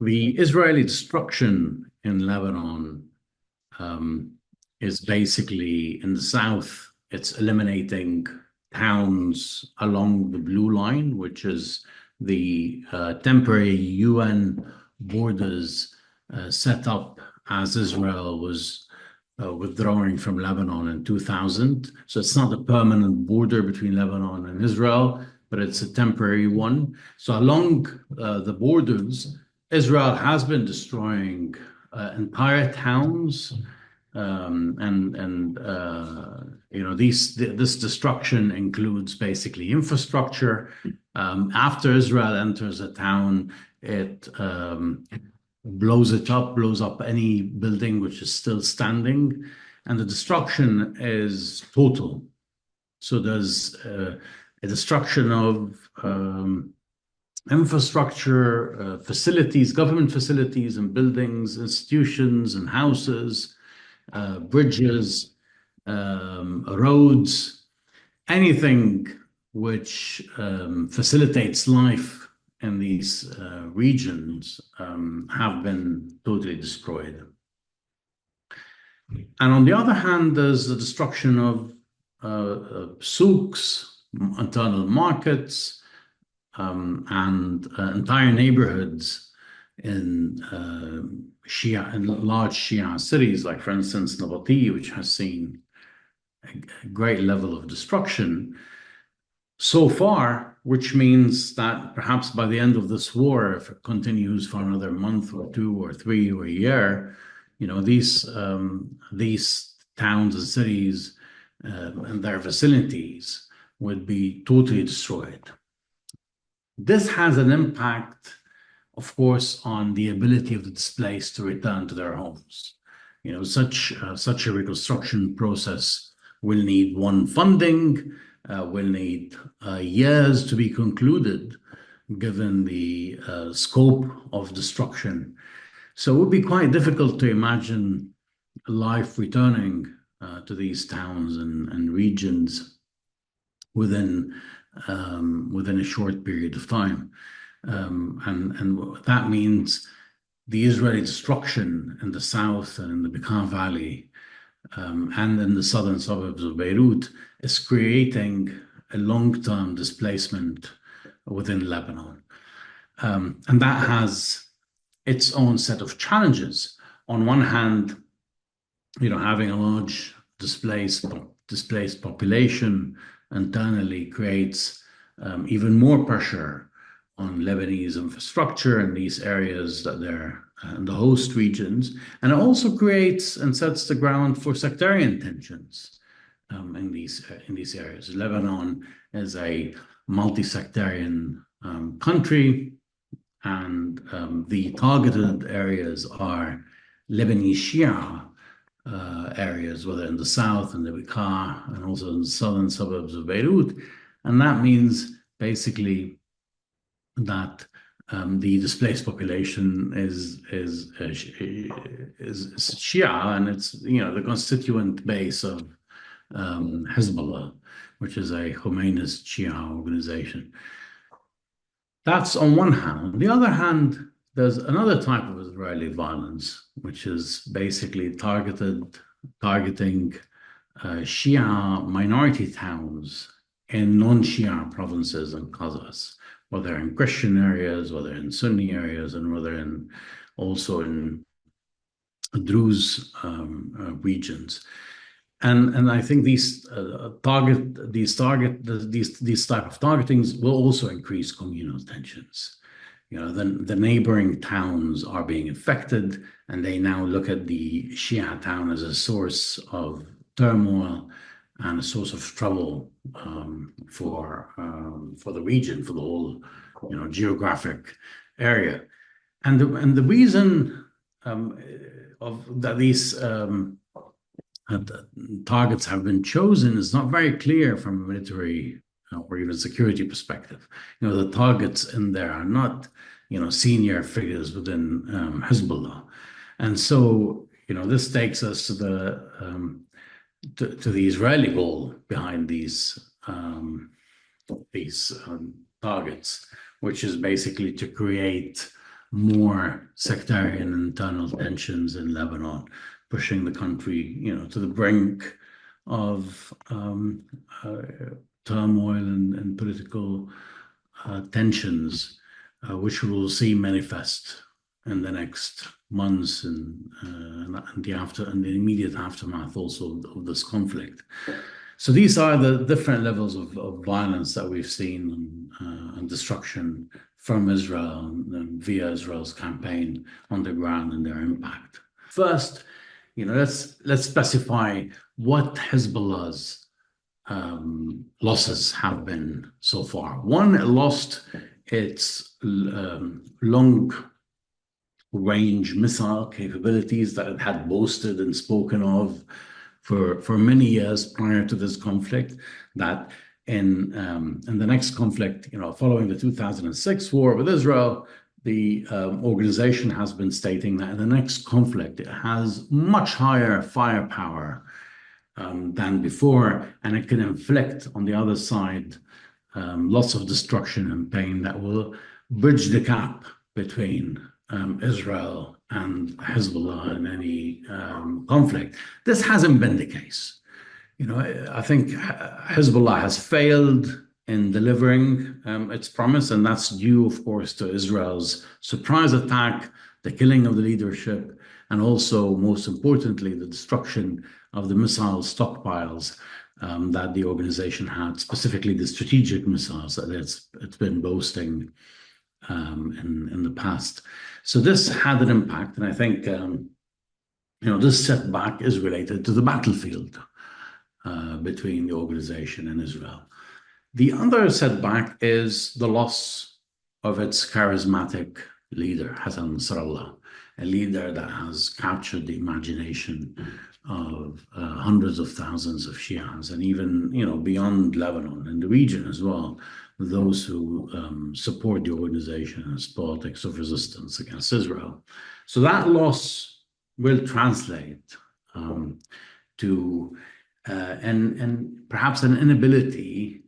The Israeli destruction in Lebanon is basically in the south, it's eliminating towns along the blue line, which is the temporary UN borders set up as Israel was withdrawing from Lebanon in 2000. So it's not a permanent border between Lebanon and Israel, but it's a temporary one. So along the borders, Israel has been destroying entire towns, this destruction includes basically infrastructure. After Israel enters a town, it blows it up, blows up any building which is still standing, and the destruction is total. So there's a destruction of infrastructure, facilities, government facilities and buildings, institutions and houses, bridges, roads, anything which facilitates life in these regions have been totally destroyed. And on the other hand, there's the destruction of souks, internal markets, and entire neighborhoods in large Shia cities, like, for instance, Nabati, which has seen a great level of destruction so far, which means that perhaps by the end of this war, if it continues for another month or two or three or a year, these towns and cities and their vicinities would be totally destroyed. This has an impact, of course, on the ability of the displaced to return to their homes. Such a reconstruction process will need funding, will need years to be concluded, given the scope of destruction. So it would be quite difficult to imagine life returning to these towns and regions within a short period of time. And that means the Israeli destruction in the south and in the Bekaa Valley and in the southern suburbs of Beirut is creating a long-term displacement within Lebanon. And that has its own set of challenges. On one hand, having a large displaced population internally creates even more pressure on Lebanese infrastructure in these areas that they're in the host regions, and it also creates and sets the ground for sectarian tensions in these areas. Lebanon is a multi-sectarian country, and the targeted areas are Lebanese Shia areas, whether in the south and the Bekaa, and also in the southern suburbs of Beirut. And that means basically that the displaced population is Shia, and it's the constituent base of Hezbollah, which is a Khomeinist Shia organization. That's on one hand. On the other hand, there's another type of Israeli violence, which is basically targeting Shia minority towns in non-Shia provinces and qazas, whether in Christian areas, whether in Sunni areas, and whether also in Druze regions. And I think these type of targetings will also increase communal tensions. The neighboring towns are being affected, and they now look at the Shia town as a source of turmoil and a source of trouble for the region, for the whole geographic area. And the reason that these targets have been chosen is not very clear from a military or even security perspective. The targets in there are not senior figures within Hezbollah, and so this takes us to the Israeli goal behind these targets, which is basically to create more sectarian internal tensions in Lebanon, pushing the country, to the brink of turmoil and political tensions, which we will see manifest in the next months and the immediate aftermath also of this conflict. So these are the different levels of violence that we've seen and destruction from Israel and via Israel's campaign on the ground and their impact. First, let's specify what Hezbollah's losses have been so far. One, it lost its long-range missile capabilities that it had boasted and spoken of for many years prior to this conflict. That in the next conflict, following the 2006 war with Israel, the organization has been stating that in the next conflict, it has much higher firepower than before, and it can inflict on the other side lots of destruction and pain that will bridge the gap between Israel and Hezbollah in any conflict. This hasn't been the case. I think Hezbollah has failed in delivering its promise, and that's due, of course, to Israel's surprise attack, the killing of the leadership, and also, most importantly, the destruction of the missile stockpiles that the organization had, specifically the strategic missiles that it's been boasting in the past. So this had an impact, and I think this setback is related to the battlefield between the organization and Israel. The other setback is the loss of its charismatic leader, Hassan Nasrallah, a leader that has captured the imagination of hundreds of thousands of Shias, and even beyond Lebanon and the region as well, those who support the organization and its politics of resistance against Israel. So that loss will translate to and perhaps an inability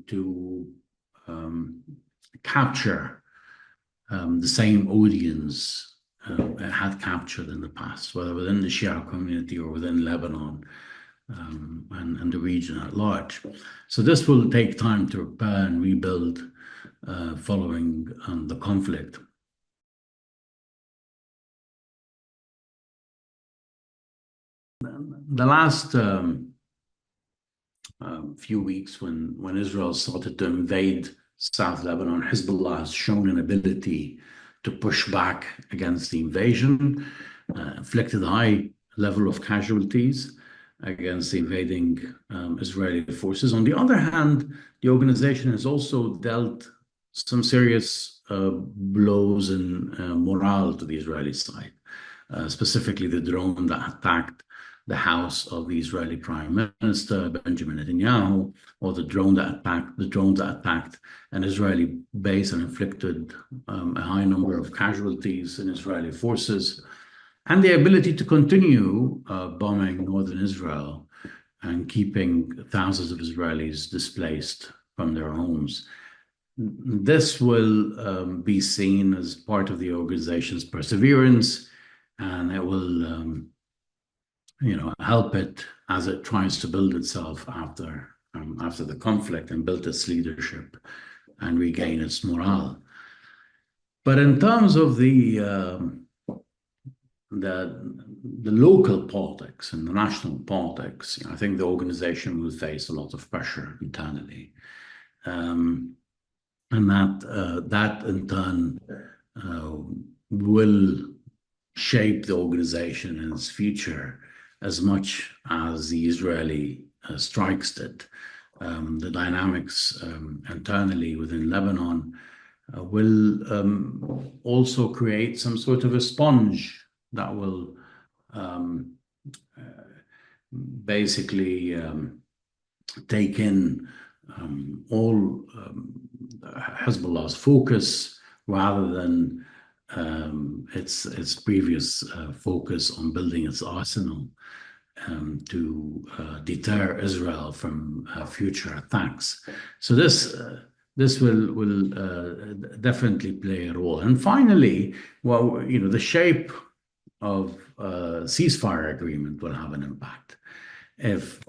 to capture the same audience it had captured in the past, whether within the Shia community or within Lebanon and the region at large. So this will take time to repair and rebuild following the conflict. The last few weeks, when Israel started to invade South Lebanon, Hezbollah has shown an ability to push back against the invasion, inflicted a high level of casualties against the invading Israeli forces. On the other hand, the organization has also dealt some serious blows and morale to the Israeli side, specifically the drone that attacked the house of the Israeli Prime Minister Benjamin Netanyahu, or the drone that attacked an Israeli base and inflicted a high number of casualties in Israeli forces, and the ability to continue bombing northern Israel and keeping thousands of Israelis displaced from their homes. This will be seen as part of the organization's perseverance, and it will help it as it tries to build itself after the conflict and build its leadership and regain its morale. But in terms of the local politics and the national politics, I think the organization will face a lot of pressure internally, and that in turn will shape the organization and its future as much as the Israeli strikes did. The dynamics internally within Lebanon will also create some sort of a sponge that will basically take in all Hezbollah's focus, rather than its previous focus on building its arsenal to deter Israel from future attacks. So this this will definitely play a role. And finally, well, the shape of ceasefire agreement will have an impact. If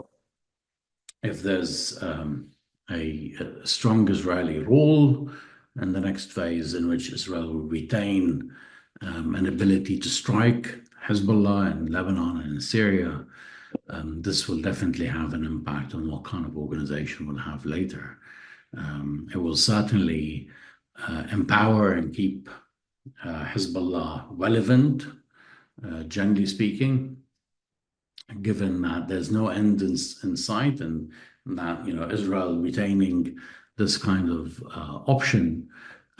there's a strong Israeli role in the next phase in which Israel will retain an ability to strike Hezbollah in Lebanon and in Syria, this will definitely have an impact on what kind of organization we'll have later. It will certainly empower and keep Hezbollah relevant, generally speaking, given that there's no end in sight, and that Israel retaining this kind of option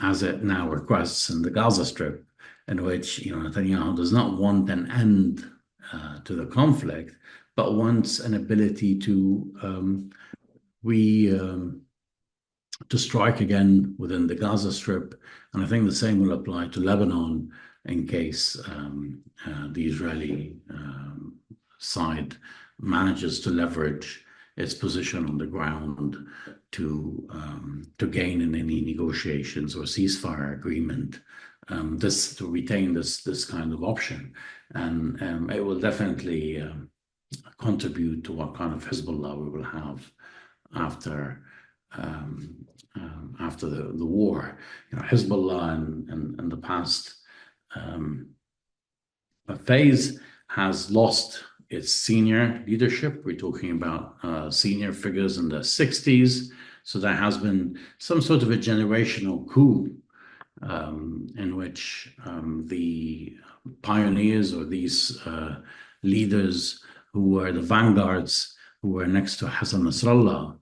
as it now requests in the Gaza Strip, in which Netanyahu does not want an end to the conflict, but wants an ability to to strike again within the Gaza Strip. And I think the same will apply to Lebanon in case the Israeli side manages to leverage its position on the ground to gain in any negotiations or ceasefire agreement, to retain this kind of option. And it will definitely contribute to what kind of Hezbollah we will have after the war. Hezbollah in the past phase has lost its senior leadership. We're talking about senior figures in the 60s. So there has been some sort of a generational coup in which the pioneers, or these leaders who were the vanguards, who were next to Hassan Nasrallah,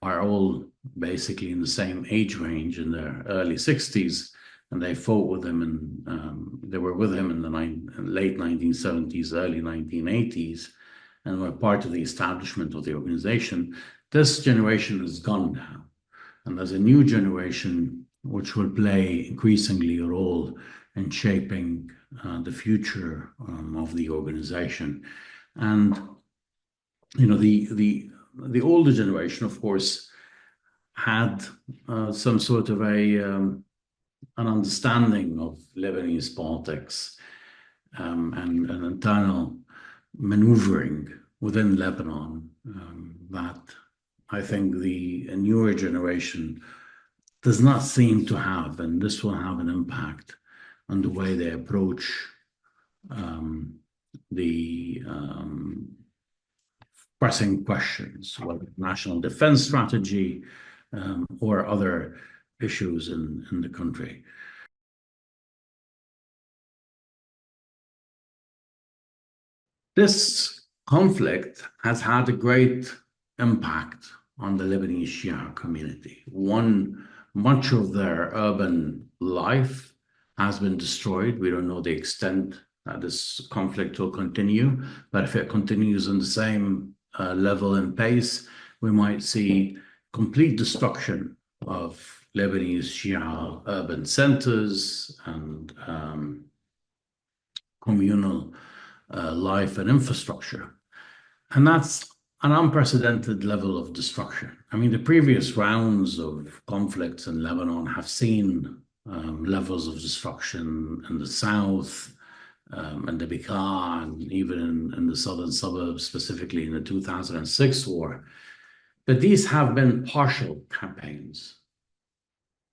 are all basically in the same age range, in their early 60s, and they fought with him, and they were with him in the late 1970s, early 1980s, and were part of the establishment of the organization. This generation is gone now, and there's a new generation which will play increasingly a role in shaping the future of the organization. And the older generation, of course, had some sort of an understanding of Lebanese politics and an internal maneuvering within Lebanon that I think the newer generation does not seem to have, and this will have an impact on the way they approach the pressing questions, whether national defense strategy or other issues in the country. This conflict has had a great impact on the Lebanese Shia community. Much of their urban life has been destroyed. We don't know the extent that this conflict will continue, but if it continues in the same level and pace, we might see complete destruction of Lebanese Shia urban centers and communal life and infrastructure. And that's an unprecedented level of destruction. I mean, the previous rounds of conflicts in Lebanon have seen levels of destruction in the south, and the Bekaa, and even in the southern suburbs, specifically in the 2006 war. But these have been partial campaigns.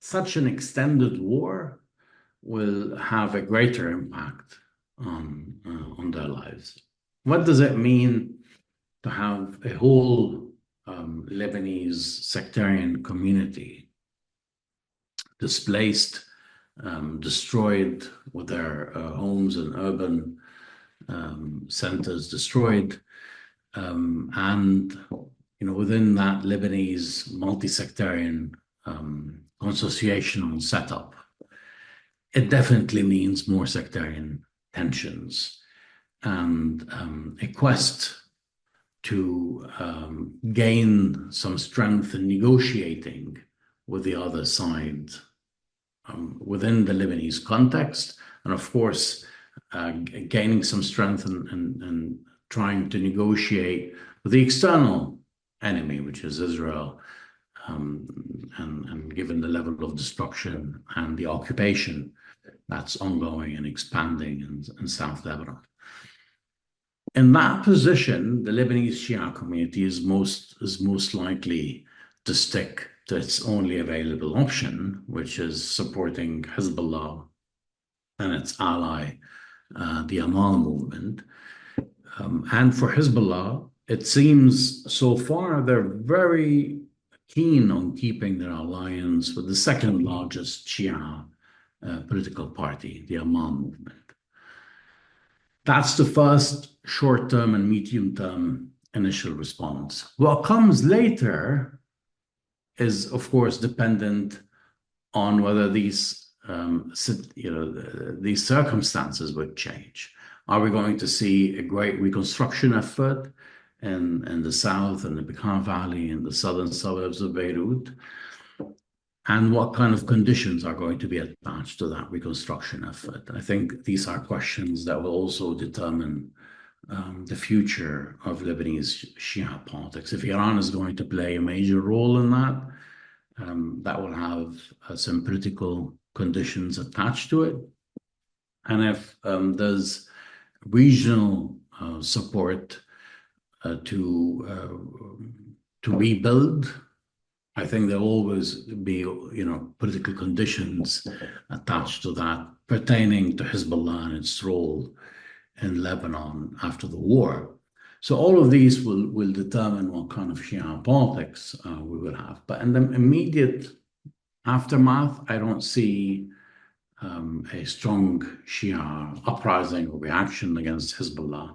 Such an extended war will have a greater impact on their lives. What does it mean to have a whole Lebanese sectarian community displaced, destroyed, with their homes and urban centers destroyed, and within that Lebanese multi-sectarian consociational setup, it definitely means more sectarian tensions and a quest to gain some strength in negotiating with the other side within the Lebanese context, and of course gaining some strength in trying to negotiate with the external enemy, which is Israel, and given the level of destruction and the occupation that's ongoing and expanding in South Lebanon. In that position, the Lebanese Shia community is most likely to stick to its only available option, which is supporting Hezbollah and its ally, the Amal movement. And for Hezbollah, it seems so far they're very keen on keeping their alliance with the second largest Shia political party, the Amal movement. That's the first short-term and medium-term initial response. What comes later is, of course, dependent on whether these circumstances would change. Are we going to see a great reconstruction effort in the south and the Bekaa Valley in the southern suburbs of Beirut? And what kind of conditions are going to be attached to that reconstruction effort? I think these are questions that will also determine the future of Lebanese Shia politics. If Iran is going to play a major role in that, that will have some political conditions attached to it. And if there's regional support to rebuild, I think there'll always be, political conditions attached to that pertaining to Hezbollah and its role in Lebanon after the war. So all of these will determine what kind of Shia politics we will have. But in the immediate aftermath, I don't see a strong Shia uprising or reaction against Hezbollah.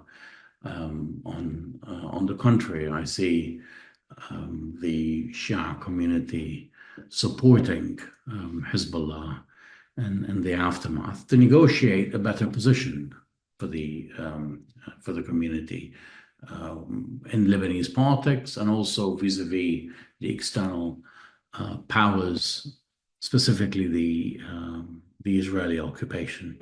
On the contrary, I see the Shia community supporting Hezbollah in the aftermath to negotiate a better position for the community in Lebanese politics and also vis-a-vis the external powers, specifically the Israeli occupation